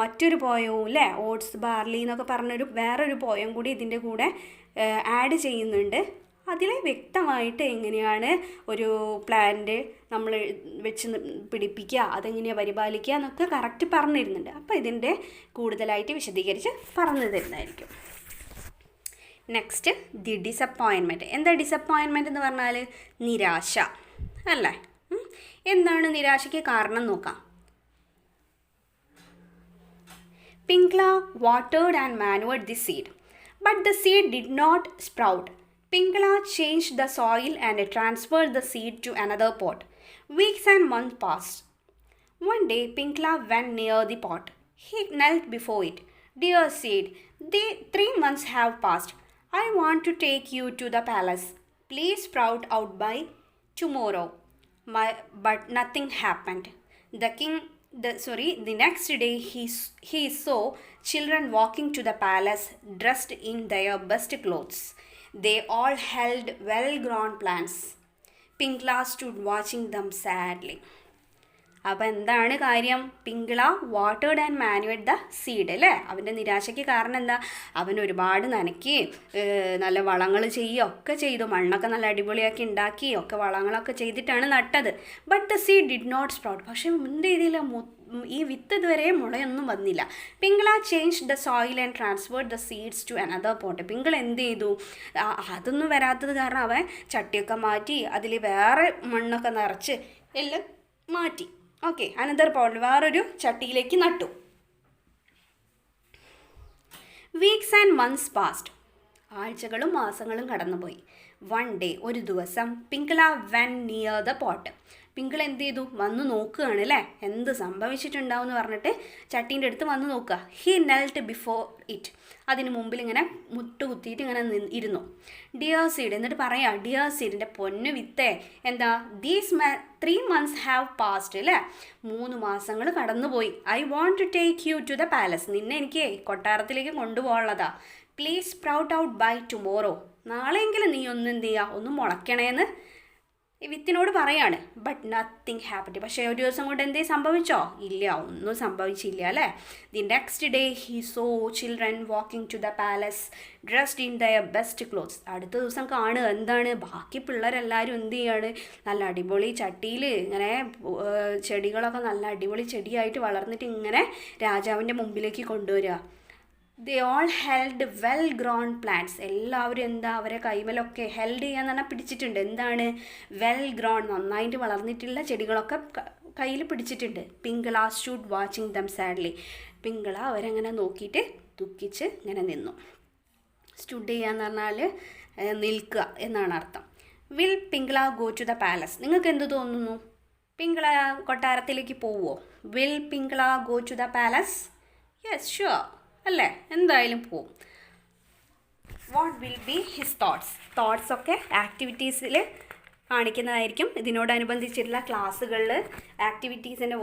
S1: മറ്റൊരു പോയവും അല്ലേ, ഓട്സ് ബാർലി എന്നൊക്കെ പറഞ്ഞൊരു വേറൊരു പോയം കൂടി ഇതിൻ്റെ കൂടെ ആഡ് ചെയ്യുന്നുണ്ട്. അതിൽ വ്യക്തമായിട്ട് എങ്ങനെയാണ് ഒരു പ്ലാന്റ് നമ്മൾ വെച്ച് പിടിപ്പിക്കുക, അതെങ്ങനെയാണ് പരിപാലിക്കുക എന്നൊക്കെ കറക്റ്റ് പറഞ്ഞിരുന്നുണ്ട്. അപ്പോൾ ഇതിൻ്റെ കൂടുതലായിട്ട് വിശദീകരിച്ച് പറഞ്ഞു തരുന്നതായിരിക്കും. Next, the disappointment. എന്താ ഡിസപ്പോയിൻമെൻറ്റ് എന്ന് പറഞ്ഞാൽ? നിരാശ അല്ലേ. എന്താണ് നിരാശയ്ക്ക് കാരണം നോക്കാം. Pinkla watered and manured the seed, but the seed did not sprout. Pinkla changed the soil and transferred the seed to another pot. Weeks and months passed. One day, Pinkla went near the pot. He knelt before it. Dear seed, the 3 months have passed. I want to take you to the palace. Please sprout out by tomorrow. But nothing happened. The next day he saw children walking to the palace dressed in their best clothes. They all held well-grown plants. Pinkla stood watching them sadly. അപ്പോൾ എന്താണ് കാര്യം? പിങ്ക്ല watered and manured the seed അല്ലേ. അവൻ്റെ നിരാശയ്ക്ക് കാരണം എന്താ? അവൻ ഒരുപാട് നനയ്ക്കുകയും നല്ല വളങ്ങൾ ചെയ്യുകയൊക്കെ ചെയ്തു, മണ്ണൊക്കെ നല്ല അടിപൊളിയാക്കി ഉണ്ടാക്കി ഒക്കെ വളങ്ങളൊക്കെ ചെയ്തിട്ടാണ് നട്ടത്. But the seed did not sprout. പക്ഷേ എന്ത് ചെയ്തില്ല, ഈ വിത്ത് ഇതുവരെ മുളയൊന്നും വന്നില്ല. Pinkla change the soil and transferred the seeds to another pot. Pinkla എന്ത് ചെയ്തു, അതൊന്നും വരാത്തത് കാരണം അവൻ ചട്ടിയൊക്കെ മാറ്റി അതിൽ വേറെ മണ്ണൊക്കെ നിറച്ച് എല്ലാം മാറ്റി. ഓക്കെ, അനദർ പോട്ട്, വേറൊരു ചട്ടിയിലേക്ക് നട്ടു. Weeks and months passed. ആഴ്ചകളും മാസങ്ങളും കടന്നുപോയി. വൺ ഡേ, ഒരു ദിവസം, Pinkla went near the pot. Pinkle എന്ത് ചെയ്തു, വന്ന് നോക്കുകയാണ് അല്ലേ, എന്ത് സംഭവിച്ചിട്ടുണ്ടാവും എന്ന് പറഞ്ഞിട്ട് ചട്ടീൻ്റെ അടുത്ത് വന്ന് നോക്കുക. He knelt before it. അതിന് മുമ്പിൽ ഇങ്ങനെ മുട്ടുകുത്തിയിട്ട് ഇങ്ങനെ ഇരുന്നു. ഡിയർ സീഡ്, എന്നിട്ട് പറയാം, ഡിയർ സീഡിൻ്റെ പൊന്നു വിത്തേ, എന്താ, 3 months ഹാവ് പാസ്റ്റ് അല്ലേ, 3 മാസങ്ങൾ കടന്നുപോയി. I want to take you to the palace. നിന്നെ എനിക്ക് കൊട്ടാരത്തിലേക്ക് കൊണ്ടുപോകാനുള്ളതാ. Please sprout out by tomorrow. നാളെയെങ്കിലും നീ ഒന്ന് എന്ത് ചെയ്യുക, ഒന്ന് മുളയ്ക്കണേന്ന് വിത്തിനോട് പറയാണ്. But nothing happened. പക്ഷേ ഒരു ദിവസം കൊണ്ട് എന്തേ സംഭവിച്ചോ? ഇല്ല, ഒന്നും സംഭവിച്ചില്ല അല്ലേ. The next day he saw children walking to the palace dressed in their best clothes. അടുത്ത ദിവസം കാണുക എന്താണ്, ബാക്കി പിള്ളേരെല്ലാവരും എന്ത് ചെയ്യാണ്, നല്ല അടിപൊളി ചട്ടിയിൽ ഇങ്ങനെ ചെടികളൊക്കെ നല്ല അടിപൊളി ചെടിയായിട്ട് വളർന്നിട്ട് ഇങ്ങനെ രാജാവിൻ്റെ മുമ്പിലേക്ക് കൊണ്ടുവരിക. They all held well grown plants. എല്ലാവരും എന്താ അവരെ കൈമലൊക്കെ ഹെൽഡ് ചെയ്യാന്ന് പറഞ്ഞാൽ പിടിച്ചിട്ടുണ്ട്. എന്താണ്? വെൽ ഗ്രോൺ, നന്നായിട്ട് വളർന്നിട്ടുള്ള ചെടികളൊക്കെ കയ്യിൽ പിടിച്ചിട്ടുണ്ട്. പിങ്കള സ്റ്റൂഡ് വാച്ചിങ് ദം സാഡ്ലി. പിങ്കള അവരങ്ങനെ നോക്കിയിട്ട് ദുഃഖിച്ച് ഇങ്ങനെ നിന്നു. സ്റ്റുഡ് ചെയ്യാന്ന് പറഞ്ഞാൽ നിൽക്കുക എന്നാണ് അർത്ഥം. Will Pingala go to the palace. നിങ്ങൾക്ക് എന്ത് തോന്നുന്നു? പിങ്കള കൊട്ടാരത്തിലേക്ക് പോവുമോ? Will Pingala go to the palace? Yes, sure അല്ലേ, എന്തായാലും പോവും. What will be his thoughts ഒക്കെ ആക്ടിവിറ്റീസിൽ കാണിക്കുന്നതായിരിക്കും. ഇതിനോടനുബന്ധിച്ചിട്ടുള്ള ക്ലാസ്സുകളിൽ ആക്ടിവിറ്റീസിൻ്റെ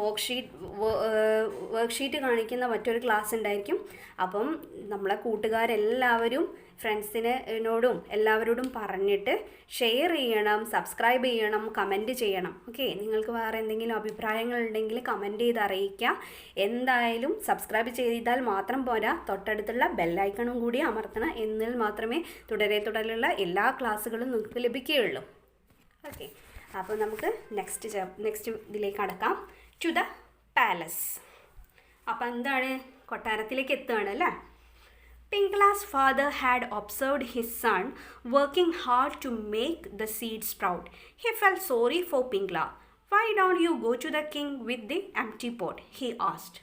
S1: വർക്ക്ഷീറ്റ് കാണിക്കുന്ന മറ്റൊരു ക്ലാസ് ഉണ്ടായിരിക്കും. അപ്പം നമ്മളെ കൂട്ടുകാരെല്ലാവരും ഫ്രണ്ട്സിനോടും എല്ലാവരോടും പറഞ്ഞിട്ട് ഷെയർ ചെയ്യണം, സബ്സ്ക്രൈബ് ചെയ്യണം, കമൻറ്റ് ചെയ്യണം. ഓക്കെ, നിങ്ങൾക്ക് വേറെ എന്തെങ്കിലും അഭിപ്രായങ്ങളുണ്ടെങ്കിൽ കമൻറ്റ് ചെയ്ത് അറിയിക്കുക. എന്തായാലും സബ്സ്ക്രൈബ് ചെയ്താൽ മാത്രം പോരാ, തൊട്ടടുത്തുള്ള ബെല്ലൈക്കണും കൂടി അമർത്തണം. എന്നാൽ മാത്രമേ തുടരെയുള്ള എല്ലാ ക്ലാസ്സുകളും നിങ്ങൾക്ക് ലഭിക്കുകയുള്ളൂ. ഓക്കെ, അപ്പോൾ നമുക്ക് നെക്സ്റ്റ് ഇതിലേക്ക് കടക്കാം. To the palace. അപ്പോൾ എന്താണ്, കൊട്ടാരത്തിലേക്ക് എത്തുകയാണ് അല്ലേ. Pingala's father had observed his son working hard to make the seeds sprout. He felt sorry for Pingala. Why don't you go to the king with the empty pot? He asked.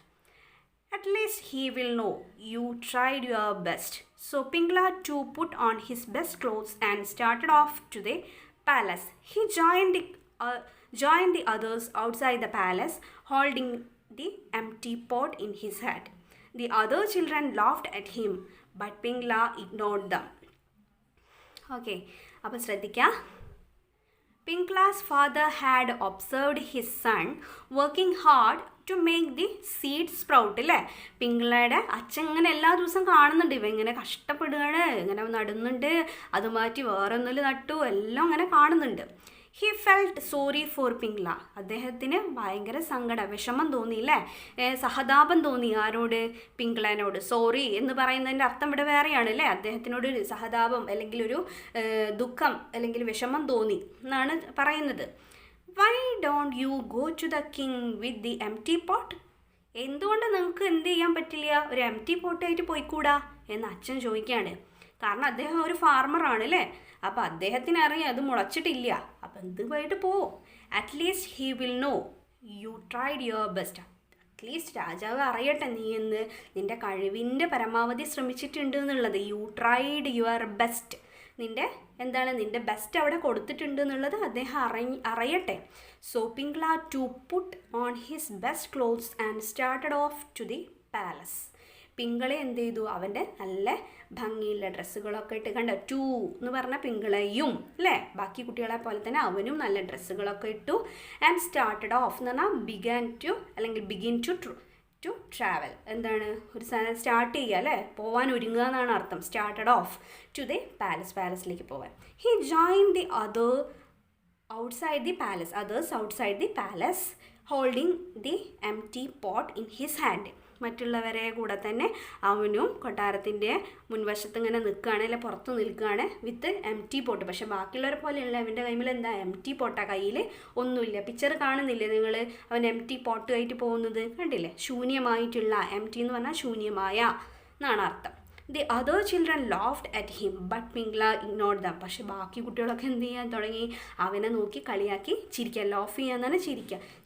S1: At least he will know you tried your best. So Pingala too put on his best clothes and started off to the palace. He joined the others outside the palace, holding the empty pot in his hand. The other children laughed at him, but Pingala ignored them. Okay, അപ്പോൾ ശ്രദ്ധിക്കുക. Pingala's father had observed his son working hard to make the seeds sprout. അല്ലേ, പിങ്കളയുടെ അച്ഛൻ ഇങ്ങനെ എല്ലാ ദിവസവും കാണുന്നുണ്ട്, ഇവ ഇങ്ങനെ കഷ്ടപ്പെടുകയാണ്, ഇങ്ങനെ നടുന്നുണ്ട്, അത് മാറ്റി വേറെ ഒന്നിൽ നട്ടു, എല്ലാം ഇങ്ങനെ കാണുന്നുണ്ട്. ഹി ഫെൽറ്റ് സോറി ഫോർ പിങ്കള. അദ്ദേഹത്തിന് ഭയങ്കര വിഷമം തോന്നി അല്ലേ, സഹതാപം തോന്നി. ആരോട്? പിങ്കളനോട്. സോറി എന്ന് പറയുന്നതിൻ്റെ അർത്ഥം ഇവിടെ വേറെയാണ് അല്ലേ. അദ്ദേഹത്തിനോട് സഹതാപം അല്ലെങ്കിൽ ഒരു ദുഃഖം അല്ലെങ്കിൽ വിഷമം തോന്നി എന്നാണ് പറയുന്നത്. Why don't you go to the king with the empty pot? എന്തുകൊണ്ട് നിങ്ങൾക്ക് എന്ത് ചെയ്യാൻ പറ്റില്ല, ഒരു എംപ്റ്റി പോട്ടായിട്ട് പോയിക്കൂടാ എന്ന് അച്ഛൻ ചോദിക്കുകയാണ്. കാരണം അദ്ദേഹം ഒരു ഫാർമറാണ് അല്ലേ, അപ്പോൾ അദ്ദേഹത്തിന് അറിയാം അത് മുളച്ചിട്ടില്ല, അപ്പം എന്തുമായിട്ട് പോവും. At least he will know you tried your best. At least രാജാവ് അറിയട്ടെ നീ എന്ന് നിൻ്റെ കഴിവിൻ്റെ പരമാവധി ശ്രമിച്ചിട്ടുണ്ട് എന്നുള്ളത്. യു ട്രൈഡ് യുവർ ബെസ്റ്റ്, നിൻ്റെ ബെസ്റ്റ് അവിടെ കൊടുത്തിട്ടുണ്ട് എന്നുള്ളത് അദ്ദേഹം അറിയട്ടെ. So Pingala to put on his best clothes and started off to the palace. പിങ്കളെ എന്ത് ചെയ്തു, അവൻ്റെ നല്ല ഭംഗിയുള്ള ഡ്രസ്സുകളൊക്കെ ഇട്ട്, കണ്ട ടു എന്ന് പറഞ്ഞാൽ പിങ്കളയും അല്ലേ, ബാക്കി കുട്ടികളെ പോലെ തന്നെ അവനും നല്ല ഡ്രസ്സുകളൊക്കെ ഇട്ടു. ആൻഡ് സ്റ്റാർട്ടഡ് ഓഫ് എന്ന് പറഞ്ഞാൽ ബിഗിൻ ടു ട്രാവൽ. എന്താണ്, ഒരു സാധനം സ്റ്റാർട്ട് ചെയ്യുക അല്ലേ, പോവാൻ ഒരുങ്ങുക എന്നാണ് അർത്ഥം. സ്റ്റാർട്ടഡ് ഓഫ് ടു ദി പാലസിലേക്ക് പോവാൻ. He join the others outside the palace holding the empty pot in his hand. മറ്റുള്ളവരെ കൂടെ തന്നെ അവനും കൊട്ടാരത്തിൻ്റെ മുൻവശത്ത് ഇങ്ങനെ നിൽക്കുകയാണ് അല്ലെ, പുറത്ത് നിൽക്കുകയാണ് വിത്ത് എംറ്റി പോട്ട്. പക്ഷെ ബാക്കിയുള്ളവരെ പോലെയല്ല, അവൻ്റെ കയ്യിൽ എന്താ എംറ്റി പോട്ടാ, കയ്യിൽ ഒന്നുമില്ല. പിക്ചർ കാണുന്നില്ലേ നിങ്ങൾ, അവൻ എംറ്റി പോട്ടുമായിട്ട് പോകുന്നത് കണ്ടില്ലേ, ശൂന്യമായിട്ടുള്ള. എംറ്റി എന്ന് പറഞ്ഞാൽ ശൂന്യമായ എന്നാണ് അർത്ഥം. The other children laughed at him but Pingala ignored dum. പക്ഷെ ബാക്കി കുട്ടികളൊക്കെ എന്ത് ചെയ്യാൻ തുടങ്ങി, അവനെ നോക്കി കളിയാക്കി ചിരിക്കുക. ലോഫ് ചെയ്യാൻ തന്നെ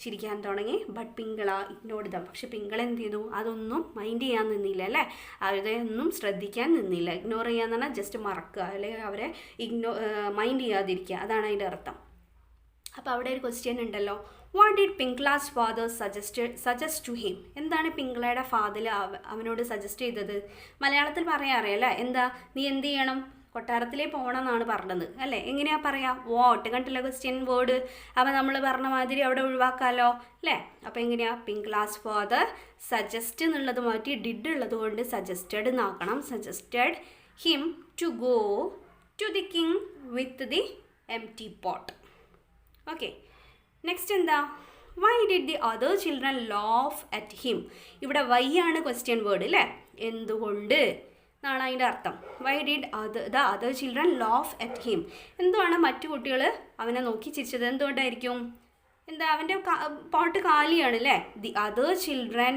S1: ചിരിക്കാൻ തുടങ്ങി. But Pingala ignored dum. പക്ഷെ പിങ്കള എന്ത് ചെയ്തു, അതൊന്നും മൈൻഡ് ചെയ്യാൻ നിന്നില്ല അല്ലേ, അവരെയൊന്നും ശ്രദ്ധിക്കാൻ നിന്നില്ല. ഇഗ്നോർ ചെയ്യാന്ന് പറഞ്ഞാൽ ജസ്റ്റ് മറക്കുക അല്ലെങ്കിൽ അവരെ മൈൻഡ് ചെയ്യാതിരിക്കുക, അതാണ് അതിൻ്റെ അർത്ഥം. അപ്പോൾ അവിടെ ഒരു ക്വസ്റ്റ്യൻ ഉണ്ടല്ലോ, what did Pingala's father suggest to him? എന്താണ് പിങ്കളയുടെ ഫാദർ അവനോട് സജസ്റ്റ് ചെയ്തത്? മലയാളത്തിൽ പറയാൻ അറിയാലേ, എന്താ, നീ എന്ത് ചെയ്യണം, കൊട്ടാരത്തിലേ പോകണം എന്നാണ് പറഞ്ഞത് അല്ലേ. എങ്ങനെയാ പറയാ, വാട്ട് കണ്ടില്ല ക്വസ്റ്റ്യൻ വേർഡ്. അപ്പോൾ നമ്മൾ പറഞ്ഞ മാതിരി അവിടെ ഒഴിവാക്കാമല്ലോ അല്ലേ. അപ്പോൾ എങ്ങനെയാ, പിങ്കളാസ് ഫാദർ സജസ്റ്റ് എന്നുള്ളത് മാറ്റി ഡിഡ് ഉള്ളത് കൊണ്ട് സജസ്റ്റഡ് എന്നാക്കണം. Suggested him to go to the king with the empty pot. Okay, next എന്താ? Why did the other children laugh at him? ഇവിടെ വൈ ആണ് ക്വസ്റ്റ്യൻ വേർഡ് അല്ലേ? എന്തുകൊണ്ട് എന്നാണ് അതിൻ്റെ അർത്ഥം. Why did the other children laugh at him? എന്തുവാണ് മറ്റു കുട്ടികൾ അവനെ നോക്കി ചിരിച്ചത്? എന്തുകൊണ്ടായിരിക്കും? എന്താ, അവൻ്റെ പോട്ട് കാലിയാണ് അല്ലേ? ദി അതർ ചിൽഡ്രൻ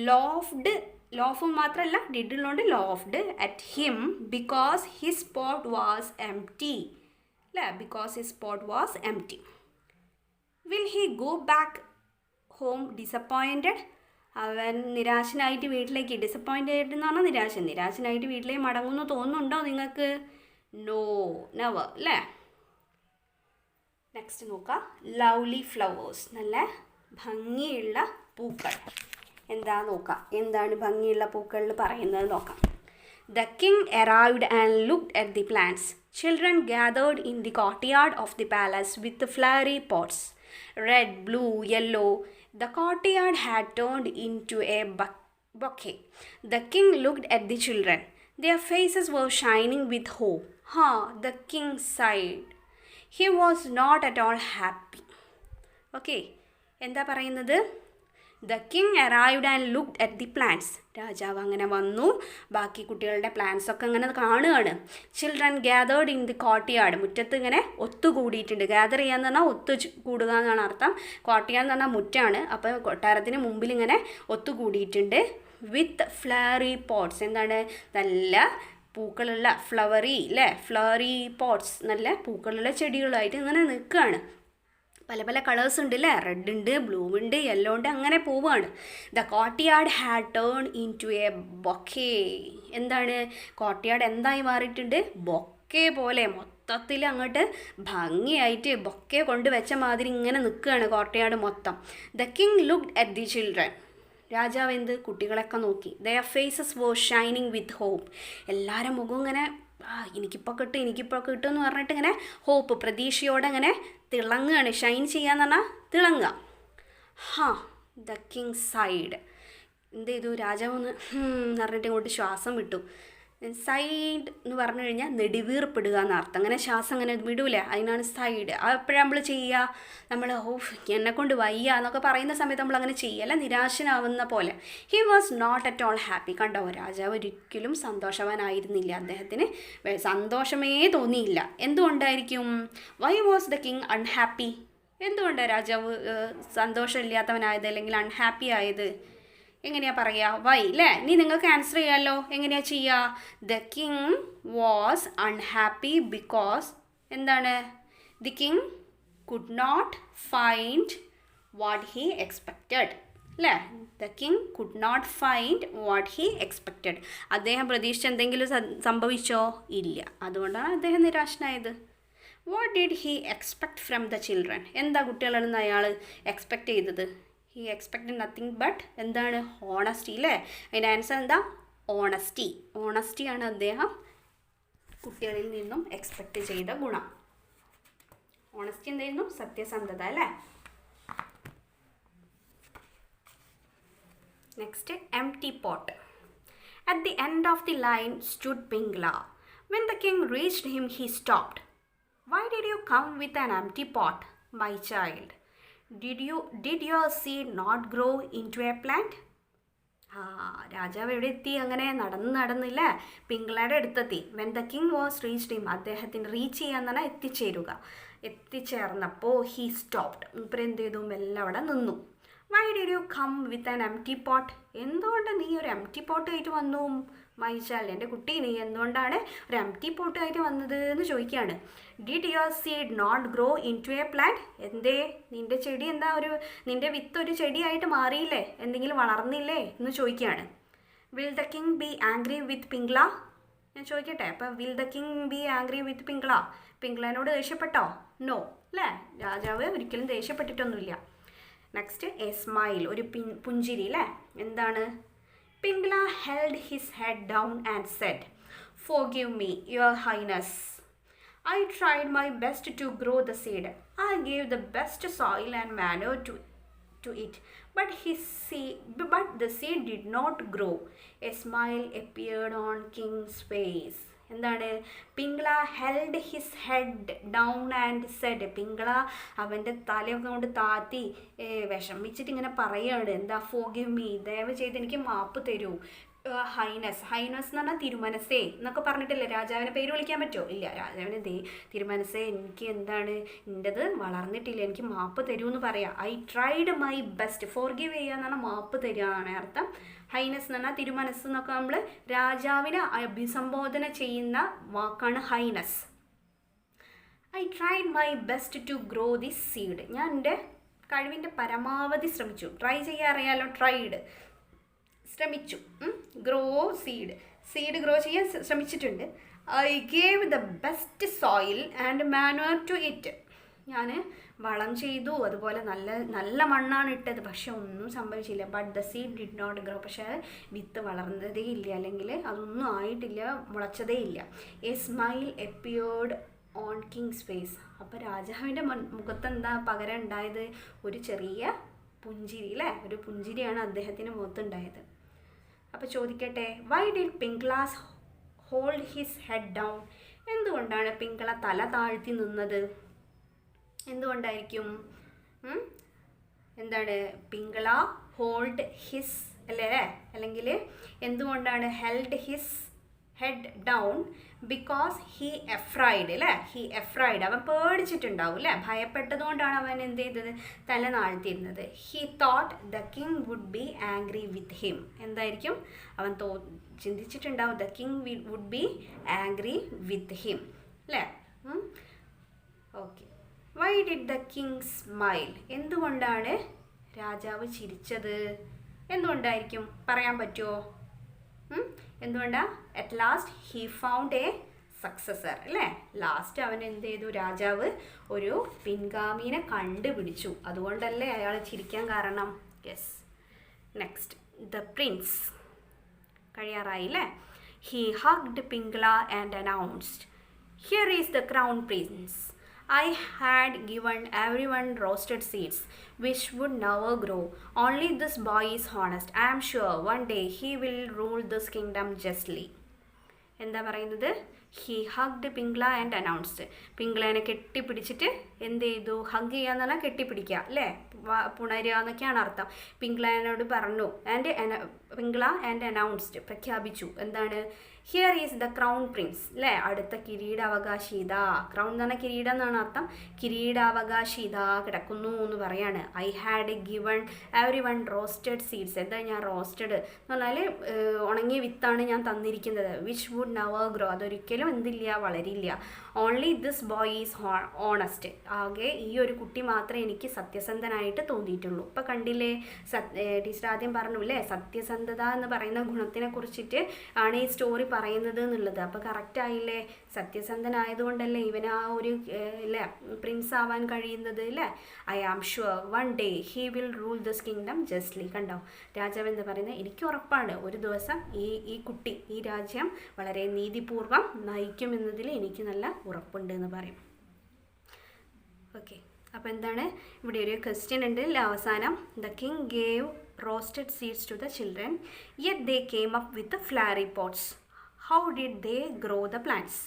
S1: ലോഫ്ഡ്, ലോഫും മാത്രമല്ല ഡിഡ് ഉള്ളതുകൊണ്ട് laughed at him because his pot was empty അല്ലേ? Because his pot was empty. Will he go back home disappointed? അവൻ നിരാശനായിട്ട് വീട്ടിലേക്ക്, ഡിസപ്പോയിൻറ്റഡ് എന്ന് പറഞ്ഞാൽ നിരാശനായിട്ട് വീട്ടിലേക്ക് മടങ്ങുമെന്ന് തോന്നുന്നുണ്ടോ നിങ്ങൾക്ക്? നോ, നെവർ അല്ലേ? നെക്സ്റ്റ് നോക്കാം, ലവ്ലി ഫ്ലവേഴ്സ്, നല്ല ഭംഗിയുള്ള പൂക്കൾ. എന്താ നോക്കാം, എന്താണ് ഭംഗിയുള്ള പൂക്കളിൽ പറയുന്നത് നോക്കാം. The king arrived and looked at the plants. Children gathered in the courtyard of the palace with the flowery pots. Red, blue, yellow. The courtyard had turned into a bouquet. The king looked at the children. Their faces were shining with hope. The king sighed. He was not at all happy. Okay, എന്താ പറയുന്നത്? The king arrived and looked at the plants. രാജാവ് അങ്ങനെ വന്നു, ബാക്കി കുട്ടികളുടെ plants ഒക്കെ അങ്ങനെ കാണുകയാണ്. Children gathered in the courtyard, മുറ്റത്ത് ഇങ്ങനെ ഒത്തുകൂടിയിട്ടുണ്ട്. ഗ്യാദർ ചെയ്യാന്ന് പറഞ്ഞാൽ കൂടുക എന്നാണ് അർത്ഥം. കോർട്ട്യാർഡ് എന്ന് പറഞ്ഞാൽ മുറ്റാണ്. അപ്പോൾ കൊട്ടാരത്തിന് മുമ്പിൽ ഇങ്ങനെ ഒത്തുകൂടിയിട്ടുണ്ട്. വിത്ത് ഫ്ലവറി പോട്ട്സ്, എന്താണ്, നല്ല പൂക്കളുള്ള ഫ്ലവറി അല്ലേ, ഫ്ലവറി പോട്ട്സ്, നല്ല പൂക്കളുള്ള ചെടികളായിട്ട് ഇങ്ങനെ നിൽക്കുകയാണ്. പല പല കളേഴ്സ് ഉണ്ട് അല്ലേ? റെഡ് ഉണ്ട്, ബ്ലൂ ഉണ്ട്, യെല്ലോ ഉണ്ട്, അങ്ങനെ പോവുകയാണ്. The courtyard had turn into a bouquet. എന്താണ്, കോർട്ട്യാർഡ് എന്തായി മാറിയിട്ടുണ്ട്? ബൊക്കെ പോലെ മൊത്തത്തിൽ അങ്ങോട്ട് ഭംഗിയായിട്ട് ബൊക്കെ കൊണ്ട് വെച്ച മാതിരി ഇങ്ങനെ നിൽക്കുകയാണ് കോർട്ട്യാർഡ് മൊത്തം. The king looked at the children. രാജാവ് എന്ത്, കുട്ടികളൊക്കെ നോക്കി. Their faces were shining with hope. എല്ലാവരും മുഖം ഇങ്ങനെ എനിക്കിപ്പോൾ കിട്ടും എന്ന് പറഞ്ഞിട്ട് ഇങ്ങനെ ഹോപ്പ്, പ്രതീക്ഷയോടെ ഇങ്ങനെ തിളങ്ങുകയാണ്. ഷൈൻ ചെയ്യാന്ന് പറഞ്ഞാൽ തിളങ്ങുക. The king side. എന്ത് ചെയ്തു? രാജാവ് ഒന്ന് പറഞ്ഞിട്ട് ഇങ്ങോട്ട് ശ്വാസം വിട്ടു. സൈഡ് എന്ന് പറഞ്ഞു കഴിഞ്ഞാൽ നെടുവീർപ്പിടുക എന്നർത്ഥം. അങ്ങനെ ശ്വാസം അങ്ങനെ വിടൂലേ, അതിനാണ് സൈഡ്. അപ്പോഴാണ് നമ്മൾ ചെയ്യുക, നമ്മൾ എന്നെക്കൊണ്ട് വയ്യ എന്നൊക്കെ പറയുന്ന സമയത്ത് നമ്മൾ അങ്ങനെ ചെയ്യല്ല, നിരാശനാവുന്ന പോലെ. He was not at all happy. കണ്ടോ, രാജാവ് ഒരിക്കലും സന്തോഷവാനായിരുന്നില്ല. അദ്ദേഹത്തിന് സന്തോഷമേ തോന്നിയില്ല. എന്തുകൊണ്ടായിരിക്കും? Why was the king unhappy? എന്തുകൊണ്ടാണ് രാജാവ് സന്തോഷമില്ലാത്തവനായത് അല്ലെങ്കിൽ അൺഹാപ്പി ആയത്? എങ്ങനെയാ പറയുക? വൈ അല്ലേ? ഇനി നിങ്ങൾക്ക് ആൻസർ ചെയ്യാമല്ലോ. എങ്ങനെയാ ചെയ്യുക? The king was unhappy because എന്താണ്? The king could not find what he expected അല്ലേ? The king could not find what he expected. അദ്ദേഹം പ്രതീക്ഷിച്ച എന്തെങ്കിലും സംഭവിച്ചോ? ഇല്ല. അതുകൊണ്ടാണ് അദ്ദേഹം നിരാശനായത്. What did he expect from the children? എന്താ കുട്ടികളിൽ നിന്ന് അയാൾ എക്സ്പെക്റ്റ് ചെയ്തത്? ഹി എക്സ്പെക്റ്റഡ് നത്തിങ് ബട്ട് എന്താണ്? ഓണസ്റ്റി അല്ലേ? അതിൻ്റെ ആൻസർ എന്താ? ഓണസ്റ്റി. ഓണസ്റ്റിയാണ് അദ്ദേഹം കുട്ടികളിൽ നിന്നും എക്സ്പെക്റ്റ് ചെയ്ത ഗുണം. ഓണസ്റ്റി എന്തായിരുന്നു? സത്യസന്ധത അല്ലേ? Next, empty pot. At the end of the line stood Pingla. When the king reached him he stopped. Why did you come with an empty pot, my child? Did your seed not grow into a plant? രാജാവ് എവിടെ എത്തി? അങ്ങനെ നടന്നില്ല, പിംഗ്ലയുടെ അടുത്തെത്തി. When the king was reached him, അദ്ദേഹത്തിന് reach ചെയ്യാൻ തന്നെ എത്തിച്ചേർന്നപ്പോൾ he stopped. മൂപ്പര് എന്ത് ചെയ്തു? മെല്ലെ അവിടെ നിന്നു. Why did you come with an empty pot? എന്തുകൊണ്ട് നീ ഒരു എംപ്റ്റി പോട്ട് ആയിട്ട് വന്നു? മൈ ചൈൽഡ്, എൻ്റെ കുട്ടി, നീ എന്തുകൊണ്ടാണ് ഒരു എംപ്റ്റി പോട്ട് ആയിട്ട് വന്നത് എന്ന് ചോദിക്കുകയാണ്. Did your seed not grow into a plant? എന്തേ നിൻ്റെ ചെടി എന്താ, നിൻ്റെ വിത്ത് ഒരു ചെടിയായിട്ട് മാറിയില്ലേ? എന്തെങ്കിലും വളർന്നില്ലേ എന്ന് ചോദിക്കുകയാണ്. Will the king be angry with Pingla? ഞാൻ ചോദിക്കട്ടെ, അപ്പോൾ will the king be angry with Pingla? പിംഗ്ലനോട് ദേഷ്യപ്പെട്ടോ? നോ അല്ലേ? രാജാവ് ഒരിക്കലും ദേഷ്യപ്പെട്ടിട്ടൊന്നുമില്ല. നെക്സ്റ്റ്, എ സ്മൈൽ, ഒരു പുഞ്ചിരി അല്ലേ? എന്താണ്? Pingla held his head down and said, "Forgive me, Your Highness. I tried my best to grow the seed. I gave the best soil and manure to it, but the seed did not grow." A smile appeared on King's face. എന്താണ്? Pingala held his head down and said. Pingala അവൻ്റെ തലയൊക്കെ കൊണ്ട് താത്തി വിഷമിച്ചിട്ട് ഇങ്ങനെ പറയുകയാണ്, എന്താ? Forgive me, ദയവ് ചെയ്ത് എനിക്ക് മാപ്പ് തരൂ. ഹൈനസ്, ഹൈനസ് എന്ന് പറഞ്ഞാൽ തിരുമനസ്സേ എന്നൊക്കെ പറഞ്ഞിട്ടില്ല രാജാവിനെ പേര് വിളിക്കാൻ പറ്റുമോ? ഇല്ല. രാജാവിനെ തിരുമനസ്സേ, എനിക്ക് എന്താണ്, എൻ്റെത് വളർന്നിട്ടില്ല, എനിക്ക് മാപ്പ് തരൂ എന്ന് പറയാം. I tried my best. Forgive ചെയ്യുക എന്ന് പറഞ്ഞാൽ മാപ്പ് തരിക എന്നാണ് അർത്ഥം. ഹൈനസ് എന്ന് പറഞ്ഞാൽ തിരുമനസ് എന്നൊക്കെ നമ്മൾ രാജാവിനെ അഭിസംബോധന ചെയ്യുന്ന വാക്കാണ് highness. I tried my best to grow this seed. ഞാൻ എൻ്റെ കഴിവിൻ്റെ പരമാവധി ശ്രമിച്ചു. ട്രൈ ചെയ്യാൻ അറിയാലോ, ട്രൈഡ്, ശ്രമിച്ചു. ഗ്രോ സീഡ്, സീഡ് ഗ്രോ ചെയ്യാൻ ശ്രമിച്ചിട്ടുണ്ട്. I gave the best soil and manure to it. ഞാൻ വളം ചെയ്തു, അതുപോലെ നല്ല നല്ല മണ്ണാണ് ഇട്ടത്, പക്ഷെ ഒന്നും സംഭവിച്ചില്ല. But the seed did not grow. പക്ഷേ വിത്ത് വളർന്നതേ ഇല്ല, അല്ലെങ്കിൽ അതൊന്നും ആയിട്ടില്ല, മുളച്ചതേ ഇല്ല. A smile appeared on king's face. അപ്പോൾ രാജാവിൻ്റെ മുഖത്ത് എന്താ പകരം ഉണ്ടായത്? ഒരു ചെറിയ പുഞ്ചിരി, അല്ലേ? ഒരു പുഞ്ചിരിയാണ് അദ്ദേഹത്തിൻ്റെ മുഖത്തുണ്ടായത്. അപ്പോൾ ചോദിക്കട്ടെ, why did Pingala's hold his head down? എന്തുകൊണ്ടാണ് പിങ്കള തല താഴ്ത്തി നിന്നത്? എന്തുകൊണ്ടായിരിക്കും? എന്താണ്? പിങ്കള ഹോൾഡ് ഹിസ് അല്ലേ? അല്ലെങ്കിൽ എന്തുകൊണ്ടാണ് held his head down? Because he afraid, അല്ലേ? ഹി എഫ്രൈഡ്, അവൻ പേടിച്ചിട്ടുണ്ടാവും, അല്ലേ? ഭയപ്പെട്ടതുകൊണ്ടാണ് അവൻ എന്ത് ചെയ്തത്? തല താഴ്ത്തിയിരുന്നത്. He thought the king would be angry with him. എന്തായിരിക്കും? അവൻ ചിന്തിച്ചിട്ടുണ്ടാവും, the king would be angry with him, അല്ലേ? Okay. Why did the king smile? എന്തുകൊണ്ടാണ് രാജാവ് ചിരിച്ചത്? എന്തുകൊണ്ടായിരിക്കും? പറയാൻ പറ്റുമോ? എന്തുകൊണ്ടാ? At last he found a successor, അല്ലേ? ലാസ്റ്റ് അവൻ എന്ത് ചെയ്തു? രാജാവ് ഒരു പിൻഗാമീനെ കണ്ടുപിടിച്ചു. അതുകൊണ്ടല്ലേ അയാൾ ചിരിക്കാൻ കാരണം. യെസ്. Next, the prince. കഴിയാറായി, അല്ലേ? He hugged Pingala and announced, here is the crown prince. I had given everyone roasted seeds which would never grow. Only this boy is honest. I am sure one day he will rule this kingdom justly. എന്താ പറയുന്നത്? He hugged Pingala and announced. പിങ്കളേനെ കെട്ടിപ്പിടിച്ചിട്ട് എന്ത് ചെയ്തു? Hug ചെയ്യുക എന്ന് പറഞ്ഞാൽ കെട്ടിപ്പിടിക്കുക, അല്ലേ? പുണരുക എന്നൊക്കെയാണ് അർത്ഥം. പിങ്കളേനോട് പറഞ്ഞു, പിങ്കള ആൻഡ് അനൗൺസ്ഡ്, പ്രഖ്യാപിച്ചു. എന്താണ്? Here is the crown Prince, അല്ലേ? അടുത്ത കിരീടാവകാശി ഇതാ. ക്രൗൺ എന്ന് പറഞ്ഞാൽ കിരീടം എന്നാണ് അർത്ഥം. കിരീടാവകാശി ഇതാ കിടക്കുന്നു എന്ന് പറയാണ്. I had given every one roasted seeds. എന്താ ഞാൻ റോസ്റ്റഡ് എന്ന് പറഞ്ഞാൽ ഉണങ്ങിയ വിത്താണ് ഞാൻ തന്നിരിക്കുന്നത്. Which would never grow. അതൊരിക്കലും എന്തില്ല, വളരില്ല. Only this boy is honest. ആകെ ഈ ഒരു കുട്ടി മാത്രമേ എനിക്ക് സത്യസന്ധനായിട്ട് തോന്നിയിട്ടുള്ളൂ. ഇപ്പം കണ്ടില്ലേ, ടീച്ചർ ആദ്യം പറഞ്ഞു, അല്ലേ? സത്യസന്ധത എന്ന് പറയുന്ന ഗുണത്തിനെ കുറിച്ചിട്ട് ആണ് ഈ സ്റ്റോറി പറയുന്നത് എന്നുള്ളത്. അപ്പോൾ കറക്റ്റ് ആയില്ലേ? സത്യസന്ധനായതുകൊണ്ടല്ലേ ഇവന് ആ ഒരു അല്ലേ പ്രിൻസ് ആവാൻ കഴിയുന്നത്, അല്ലേ? I am sure one day he will rule this kingdom justly. കണ്ടോ രാജാവ് എന്താ പറയുന്നത്? എനിക്ക് ഉറപ്പാണ് ഒരു ദിവസം ഈ കുട്ടി ഈ രാജ്യം വളരെ നീതിപൂർവ്വം നയിക്കുമെന്നതിൽ എനിക്ക് നല്ല ഉറപ്പുണ്ട് എന്ന് പറയും. ഓക്കെ. അപ്പോൾ എന്താണ് ഇവിടെ ഒരു ക്വസ്റ്റ്യൻ ഉണ്ട് അവസാനം. The king gave roasted seeds to the children yet they came up with flowery pots. How did they grow the plants?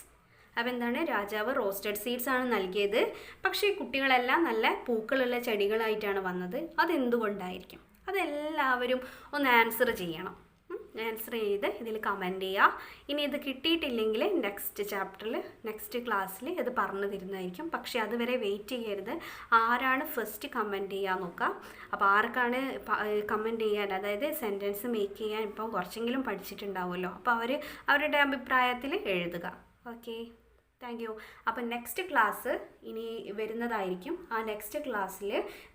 S1: അപ്പോൾ എന്താണ്? രാജാവ് റോസ്റ്റഡ് സീഡ്സ് ആണ് നൽകിയത്, പക്ഷേ കുട്ടികളെല്ലാം നല്ല പൂക്കളുള്ള ചെടികളായിട്ടാണ് വന്നത്. അതെന്തുകൊണ്ടായിരിക്കും? അതെല്ലാവരും ഒന്ന് ആൻസർ ചെയ്യണം. ആൻസർ ചെയ്ത് ഇതിൽ കമൻറ്റ് ചെയ്യുക. ഇനി ഇത് കിട്ടിയിട്ടില്ലെങ്കിൽ നെക്സ്റ്റ് ക്ലാസ്സിൽ ഇത് പറഞ്ഞു തരുന്നതായിരിക്കും. പക്ഷേ അതുവരെ വെയിറ്റ് ചെയ്യരുത്. ആരാണ് ഫസ്റ്റ് കമൻറ്റ് ചെയ്യുക നോക്കുക. അപ്പോൾ ആർക്കാണ് കമൻറ്റ് ചെയ്യാൻ, അതായത് സെൻറ്റൻസ് മേക്ക് ചെയ്യാൻ ഇപ്പം കുറച്ചെങ്കിലും പഠിച്ചിട്ടുണ്ടാവുമല്ലോ. അപ്പോൾ അവരുടെ അഭിപ്രായത്തിൽ എഴുതുക. Okay, thank you. അപ്പം നെക്സ്റ്റ് ക്ലാസ് ഇനി വരുന്നതായിരിക്കും. ആ നെക്സ്റ്റ് ക്ലാസ്സിൽ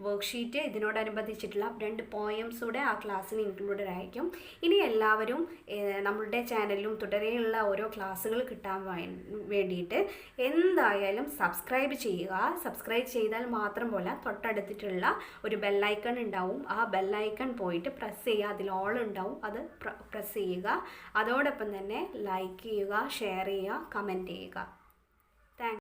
S1: വർക്ക്ഷീറ്റ് ഇതിനോടനുബന്ധിച്ചിട്ടുള്ള 2 പോയംസ് കൂടെ ആ ക്ലാസ്സിന് ഇൻക്ലൂഡഡ് ആയിരിക്കും. ഇനി എല്ലാവരും നമ്മളുടെ ചാനലിലും തുടരെയുള്ള ഓരോ ക്ലാസ്സുകൾ കിട്ടാൻ വേണ്ടിയിട്ട് എന്തായാലും സബ്സ്ക്രൈബ് ചെയ്യുക. സബ്സ്ക്രൈബ് ചെയ്താൽ മാത്രം പോലെ തൊട്ടടുത്തിട്ടുള്ള ഒരു ബെല്ലൈക്കൺ ഉണ്ടാവും. ആ ബെല്ലൈക്കൺ പോയിട്ട് പ്രസ് ചെയ്യുക. അതിൽ ഓൾ ഉണ്ടാവും, അത് പ്രസ് ചെയ്യുക. അതോടൊപ്പം തന്നെ ലൈക്ക് ചെയ്യുക, ഷെയർ ചെയ്യുക, കമൻറ്റ് ചെയ്യുക.